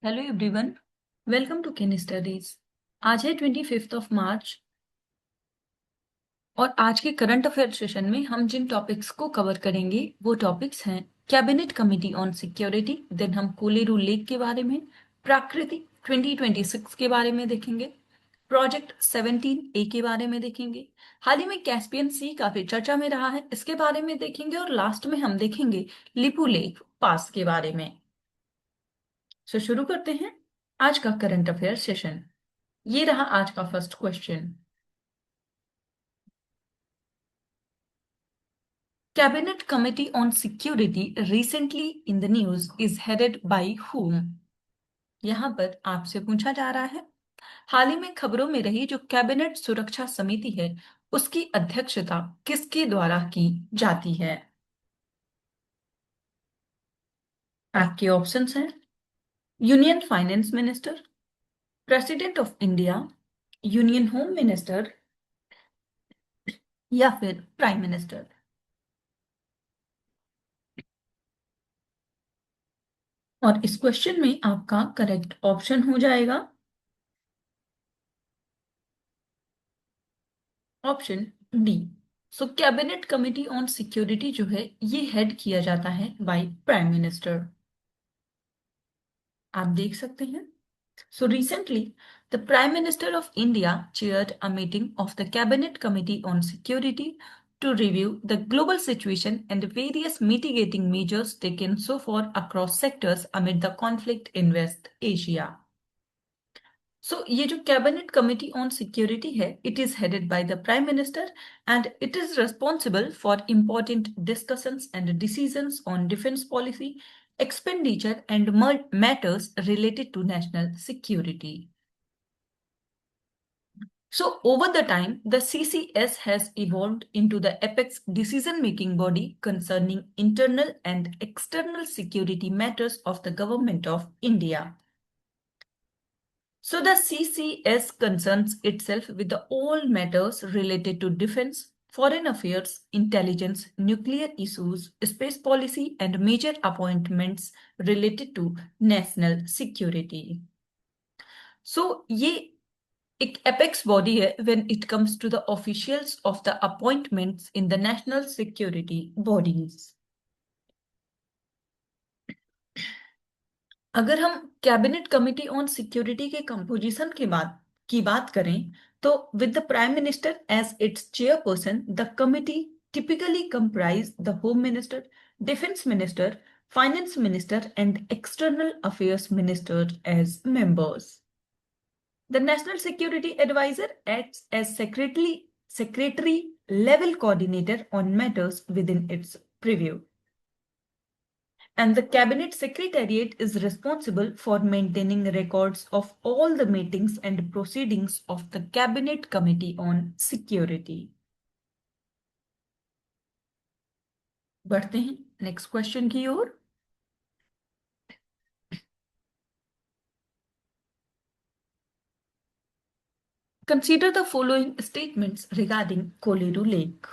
Hello everyone, welcome to Ken Studies. आज है 25 मार्च और आज के करंट अफेयर सेशन में हम जिन टॉपिक्स को कवर करेंगे वो टॉपिक्स हैं cabinet committee on security, then हम कोलेरू लेक के बारे में, प्राकृतिक 2026 के बारे में देखेंगे, प्रोजेक्ट 17A के बारे में देखेंगे, हाल ही में कैस्पियन सी काफी चर्चा में रहा है इसके बारे में देखेंगे और लास्ट में हम देखेंगे लिपू लेक पास के बारे में। शुरू करते हैं आज का करंट अफेयर सेशन। ये रहा आज का first question. Cabinet committee on security recently in the news is headed bye whom? यहां पर आपसे पूछा जा रहा है हाल ही में खबरों में रही जो कैबिनेट सुरक्षा समिति है उसकी अध्यक्षता किसके द्वारा की जाती है। आपके ऑप्शंस हैं union finance minister, president of India, union home minister या फिर प्राइम मिनिस्टर। और इस क्वेश्चन में आपका करेक्ट ऑप्शन हो जाएगा option D. So cabinet committee on security जो है ये हेड किया जाता है बाय प्राइम मिनिस्टर। आप देख सकते हैं। So recently the prime minister of India chaired a meeting of the cabinet committee on security to review the global situation and various mitigating measures taken so far across sectors amid the conflict in West Asia. ये जो cabinet committee on security है it is headed by the prime minister and it is responsible for important discussions and decisions on defence policy, expenditure and matters related to national security. So over the time, the CCS has evolved into the apex decision-making body concerning internal and external security matters of the government of India. So the CCS concerns itself with the all matters related to defense, foreign affairs, intelligence, nuclear issues, space policy, and major appointments related to national security. So ये एक apex body है when it comes to the officials of the appointments in the national security bodies. अगर हम cabinet committee on security के composition की बात करें तो with the prime minister as its chairperson the committee typically comprise the home minister, defense minister, finance minister and external affairs minister as members. The national security advisor acts as secretary level coordinator on matters within its purview. And the Cabinet Secretariat is responsible for maintaining records of all the meetings and proceedings of the Cabinet Committee on Security. बढ़ते हैं next question की ओर। Consider the following statements regarding Kolleru lake.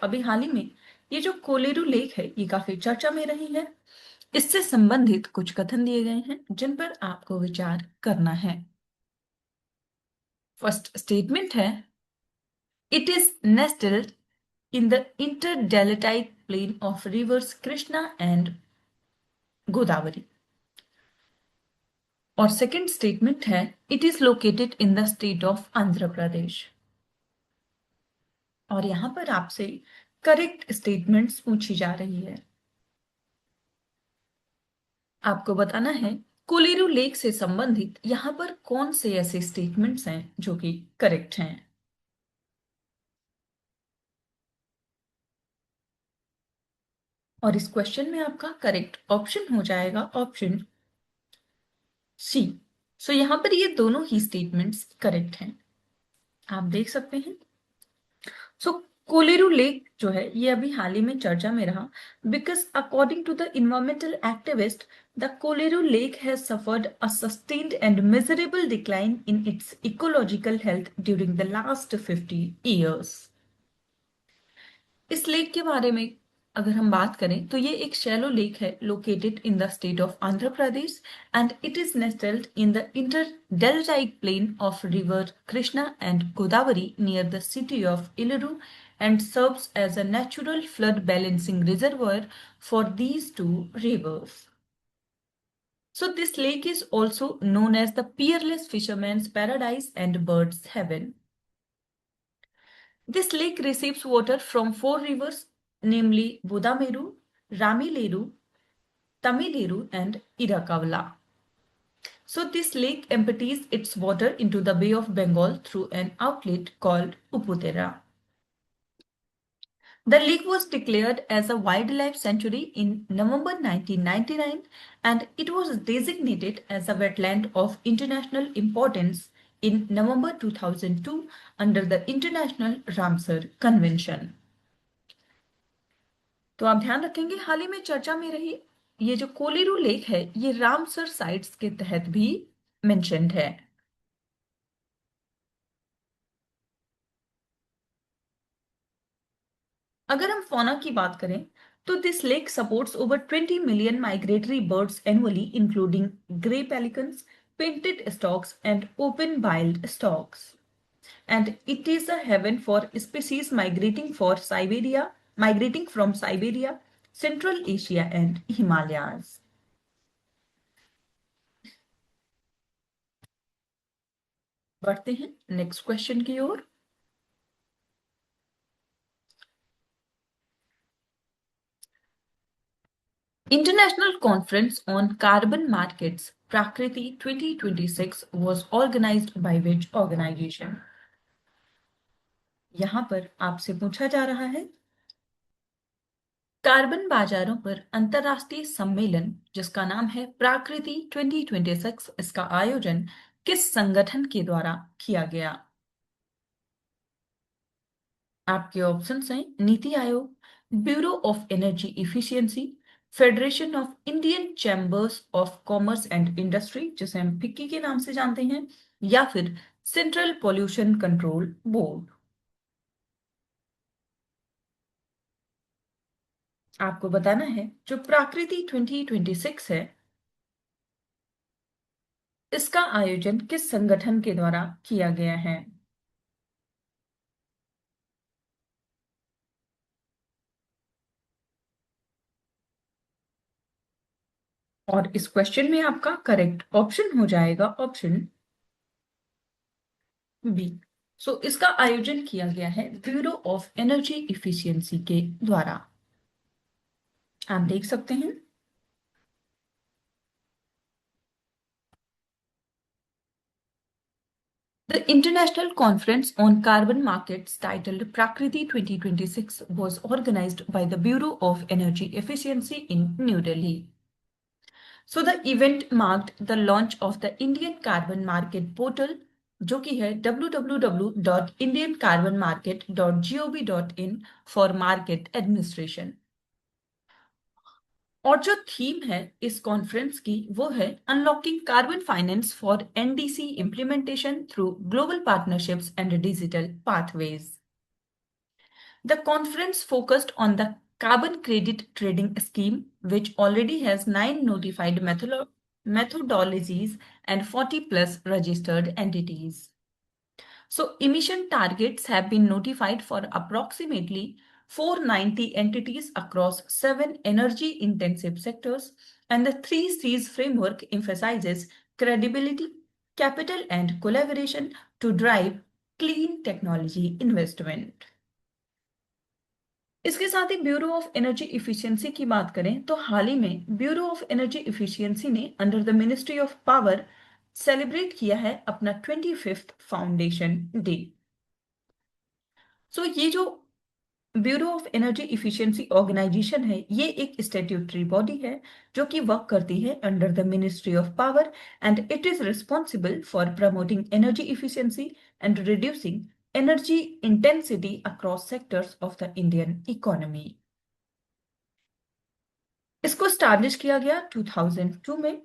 अभी हाल ही में ये जो Kolleru lake है ये काफी चर्चा में रही है। इससे संबंधित कुछ कथन दिए गए हैं जिन पर आपको विचार करना है। फर्स्ट स्टेटमेंट है it is nested in the interdeltaic plain of rivers Krishna and Godavari। और सेकंड स्टेटमेंट है it is located in the state of Andhra Pradesh. और यहां पर आपसे करेक्ट स्टेटमेंट्स पूछी जा रही है। आपको बताना है कोलेरू लेक से संबंधित यहां पर कौन से ऐसे स्टेटमेंट्स हैं जो कि करेक्ट हैं। और इस क्वेश्चन में आपका करेक्ट ऑप्शन हो जाएगा ऑप्शन सी। यहां पर ये दोनों ही स्टेटमेंट्स करेक्ट हैं। आप देख सकते हैं। कोलेरू लेक जो है ये अभी हाल ही में चर्चा में रहा because according to the environmental activist the Kolleru lake has suffered a sustained and measurable decline in its ecological health during the last 50 years। इस लेक के बारे में अगर हम बात करें तो ये एक शैलो लेक है located in the state of Andhra Pradesh and it is nestled in the interdeltaic plain of river Krishna and Godavari near the city of Iluru and serves as a natural flood balancing reservoir for these two rivers. So this lake is also known as the peerless fisherman's paradise and bird's heaven. This lake receives water from four rivers, namely Budameru, Ramileru, Tamileru, and Irakavala. So this lake empties its water into the Bay of Bengal through an outlet called Uputera. The lake was declared as a wildlife sanctuary in November 1999 and it was designated as a wetland of international importance in November 2002 under the International Ramsar Convention. तो आप ध्यान रखेंगे हाल ही में चर्चा में रही ये जो कोलेरू लेक है ये रामसर साइट्स के तहत भी मेंशन्ड है। अगर हम फौना की बात करें तो this lake supports over 20 million migratory birds annually including grey pelicans, painted stocks and open billed stocks and it is a heaven for species migrating from Siberia, Central Asia and Himalayas. बढ़ते हैं next question की ओर। International Conference on Carbon Markets Prakriti 2026 was organized by which organization? यहां पर आपसे पूछा जा रहा है कार्बन बाजारों पर अंतरराष्ट्रीय सम्मेलन जिसका नाम है प्राकृति 2026 इसका आयोजन किस संगठन के द्वारा किया गया? आपके ऑप्शंस हैं NITI Aayog, bureau of energy efficiency, federation of Indian chambers of commerce and industry जिसे हम फिक्की के नाम से जानते हैं, या फिर सेंट्रल पॉल्यूशन कंट्रोल बोर्ड। आपको बताना है जो प्राकृति 2026 है इसका आयोजन किस संगठन के द्वारा किया गया है? और इस क्वेश्चन में आपका करेक्ट ऑप्शन हो जाएगा ऑप्शन बी। सो इसका आयोजन किया गया है ब्यूरो ऑफ एनर्जी इफिशियंसी के द्वारा। आप देख सकते हैं The International Conference on Carbon Markets titled Prakriti 2026 was organized by the Bureau of Energy Efficiency in New Delhi. So the event marked the launch of the Indian Carbon Market Portal जो कि है www.indiancarbonmarket.gov.in for market administration। और जो theme है इस conference की वो है unlocking carbon finance for NDC implementation through global partnerships and digital pathways. The conference focused on the carbon credit trading scheme which already has 9 notified methodologies and 40 plus registered entities. So emission targets have been notified for approximately 490 entities across 7 energy-intensive sectors, and the 3Cs framework emphasizes credibility, capital, and collaboration to drive clean technology investment. इसके साथ ही bureau of energy efficiency की बात करें तो हाल ही में ब्यूरो ऑफ एनर्जी इफिशियंसी ने under the ministry of power celebrate किया है अपना 25th फाउंडेशन डे। सो ये जो bureau of energy efficiency organisation है ये एक स्टैट्यूटरी बॉडी है जो कि वर्क करती है under the ministry of power and it is responsible for promoting energy efficiency and reducing energy intensity across sectors of the Indian economy. इसको establish किया गया 2002 में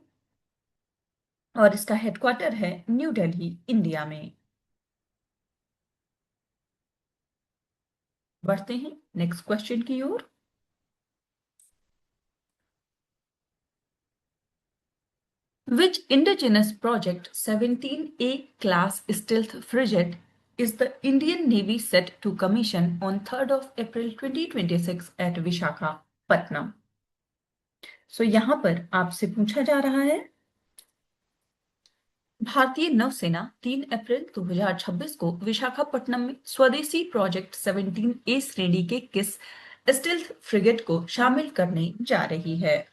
और इसका हेडक्वार्टर है न्यू दिल्ली इंडिया में। बढ़ते हैं नेक्स्ट क्वेश्चन की ओर। Which indigenous project 17A class stealth frigate is the Indian Navy set to commission on 3rd of April 2026 at Visakhapatnam? सो यहां पर आपसे पूछा जा रहा है भारतीय नौसेना 3 अप्रैल 2026 को विशाखापट्टनम में स्वदेशी प्रोजेक्ट 17A श्रेणी के किस स्टील्थ फ्रिगेट को शामिल करने जा रही है?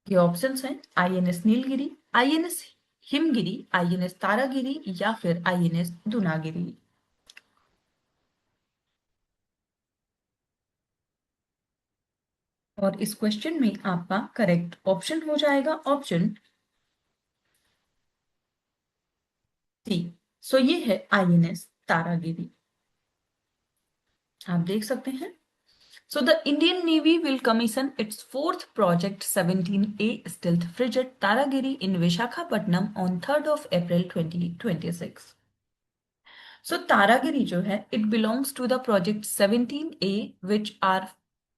ये ऑप्शंस हैं INS Nilgiri, INS Himgiri, INS Taragiri या फिर आईएनएस दूनागिरी। और इस क्वेश्चन में आपका करेक्ट ऑप्शन हो जाएगा ऑप्शन सी। सो ये है आईएनएस तारागिरी। आप देख सकते हैं। So the Indian Navy will commission its fourth project 17A stealth frigate Taragiri in Visakhapatnam on 3rd of April 2026. So Taragiri जो है, it belongs to the project 17A which are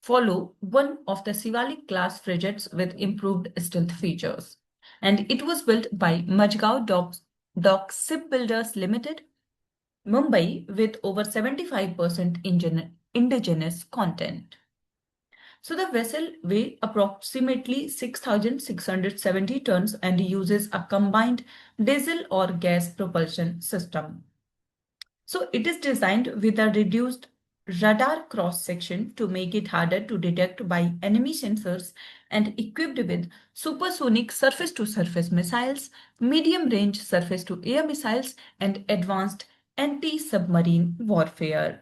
follow one of the Shivalik class frigates with improved stealth features. And it was built by Majgaon Dock Shipbuilders Limited, Mumbai with over 75% indigenous content. So the vessel weighs approximately 6,670 tons and uses a combined diesel or gas propulsion system. So it is designed with a reduced radar cross section to make it harder to detect by enemy sensors and equipped with supersonic surface to surface missiles, medium range surface to air missiles and advanced anti-submarine warfare.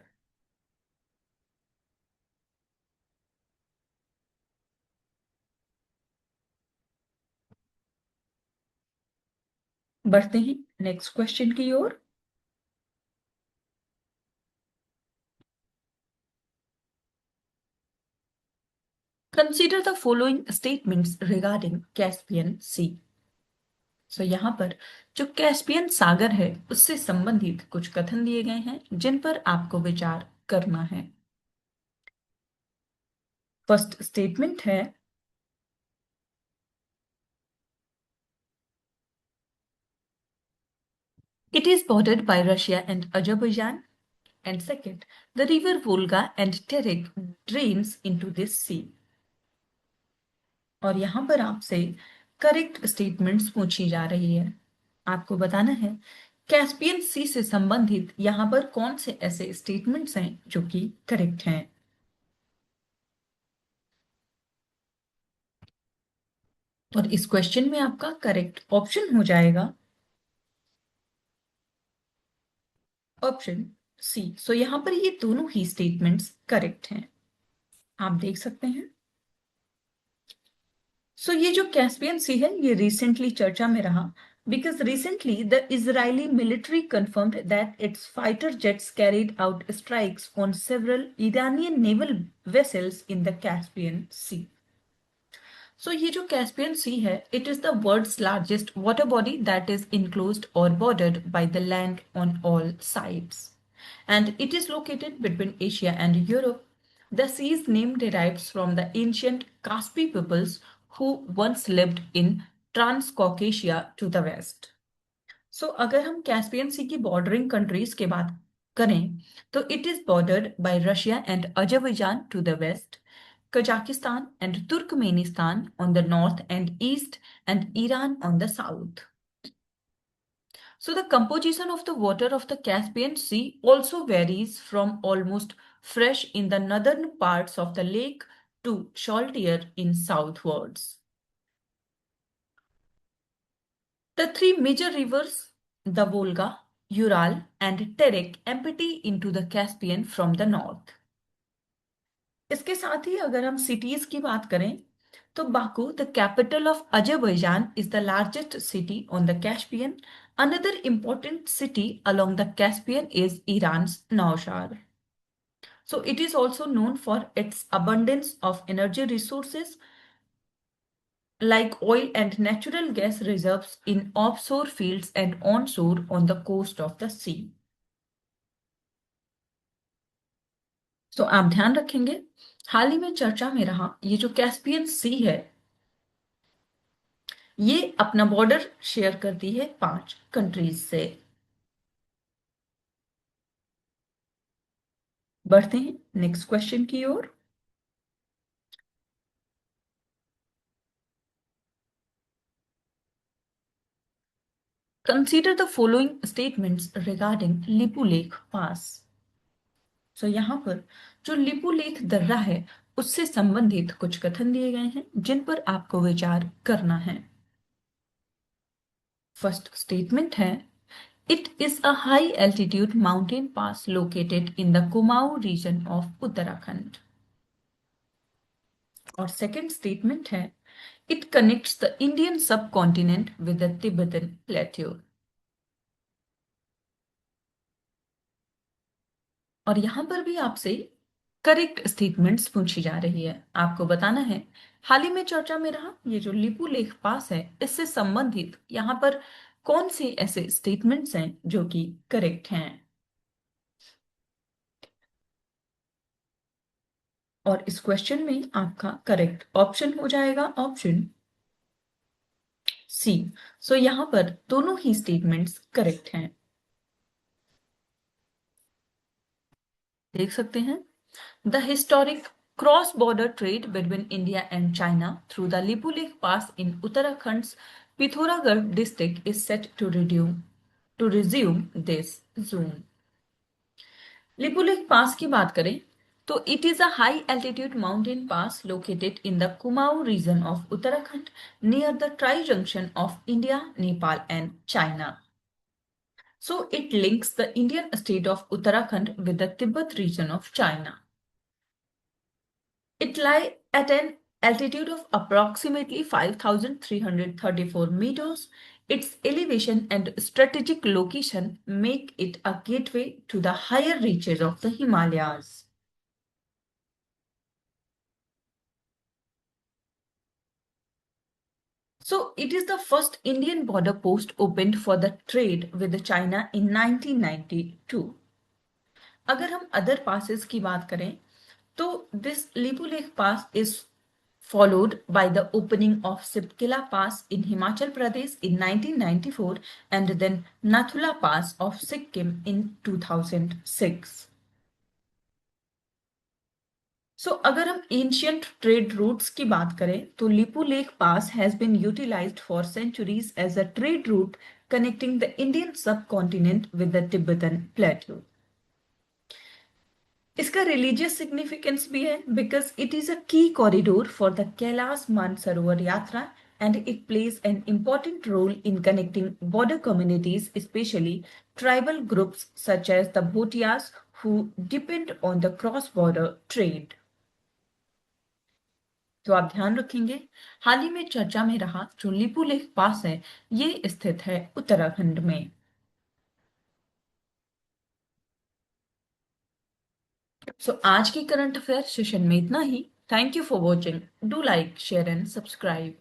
बढ़ते हैं next question की ओर। Consider the following statements regarding Caspian Sea. So यहाँ पर जो Caspian सागर है उससे संबंधित कुछ कथन दिए गए हैं जिन पर आपको विचार करना है। फर्स्ट स्टेटमेंट है it is bordered by Russia and Azerbaijan, and second, the river Volga and Terek drains into this sea. और यहां पर आपसे करेक्ट स्टेटमेंट्स पूछी जा रही है। आपको बताना है कैस्पियन सी से संबंधित यहां पर कौन से ऐसे स्टेटमेंट्स हैं जो कि करेक्ट हैं। और इस क्वेश्चन में आपका करेक्ट ऑप्शन हो जाएगा ऑप्शन सी। सो यहां पर ये दोनों ही स्टेटमेंट्स करेक्ट हैं। आप देख सकते हैं। सो ये जो कैस्पियन सी है ये रिसेंटली चर्चा में रहा because recently the Israeli military confirmed that its fighter jets carried out strikes on several Iranian naval vessels in the Caspian Sea. So ये जो Caspian Sea है, it is the world's largest water body that is enclosed or bordered by the land on all sides. And it is located between Asia and Europe. The sea's name derives from the ancient Caspi peoples who once lived in Transcaucasia to the west. So अगर हम Caspian सी की bordering countries की बात करें तो it is bordered by Russia and Azerbaijan to the west, Kazakhstan and Turkmenistan on the north and east, and Iran on the south. So the composition of the water of the Caspian Sea also varies from almost fresh in the northern parts of the lake to saltier in southwards. The three major rivers, the Volga, Ural, and Terek, empty into the Caspian from the north. इसके साथ ही अगर हम cities की बात करें तो Baku the capital of Azerbaijan is the largest city on the Caspian. Another important city along the Caspian is Iran's Naushad. So it is also known for its abundance of energy resources like oil and natural gas reserves in offshore fields and onshore on the coast of the sea. So आप ध्यान रखेंगे हाल ही में चर्चा में रहा ये जो कैस्पियन सी है, ये अपना बॉर्डर शेयर करती है 5 कंट्रीज से। बढ़ते हैं नेक्स्ट क्वेश्चन की ओर। Consider the following statements regarding Lipulekh pass. So यहाँ पर जो लिपुलेख दर्रा है उससे संबंधित कुछ कथन दिए गए हैं जिन पर आपको विचार करना है। फर्स्ट स्टेटमेंट है, it is a high altitude mountain pass located in the Kumaon region of Uttarakhand. और सेकंड स्टेटमेंट है, it connects the Indian subcontinent with the Tibetan plateau. और यहां पर भी आपसे करेक्ट स्टेटमेंट्स पूछी जा रही है। आपको बताना है हाल ही में चर्चा में रहा ये जो लिपुलेख पास है इससे संबंधित यहाँ पर कौन से ऐसे स्टेटमेंट्स हैं जो कि करेक्ट हैं। और इस क्वेश्चन में आपका करेक्ट ऑप्शन हो जाएगा ऑप्शन सी। सो यहाँ पर दोनों ही स्टेटमेंट्स करेक्ट हैं। देख सकते हैं, the historic cross border trade between India and China through the Lipulekh pass in Uttarakhand Pithoragarh district is set to resume this June. Lipulekh pass की बात करें तो it is a high altitude mountain pass located in the Kumaon region of Uttarakhand near the tri junction of India Nepal and China. So it links the Indian state of Uttarakhand with the Tibet region of China. It lies at an altitude of approximately 5,334 meters. Its elevation and strategic location make it a gateway to the higher reaches of the Himalayas. So it is the first Indian border post opened for the trade with China in 1992. अगर हम other passes की बात करें तो this Lipulekh Pass is followed by the opening of Sipkila Pass in Himachal Pradesh in 1994 and then Nathula Pass of Sikkim in 2006. अगर हम ancient trade routes की बात करें तो Lipulekh pass has been utilised for centuries as a trade route connecting the Indian subcontinent with the Tibetan plateau. इसका religious significance भी है because it is a key corridor for the Kailash Mansarovar yatra and it plays an important role in connecting border communities, especially tribal groups such as the Bhotias who depend on the cross-border trade. तो आप ध्यान रखेंगे हाल ही में चर्चा में रहा जो लिपुलेख पास है ये स्थित है उत्तराखंड में। आज के करंट अफेयर सेशन में इतना ही। Thank you for watching. Do like share and subscribe.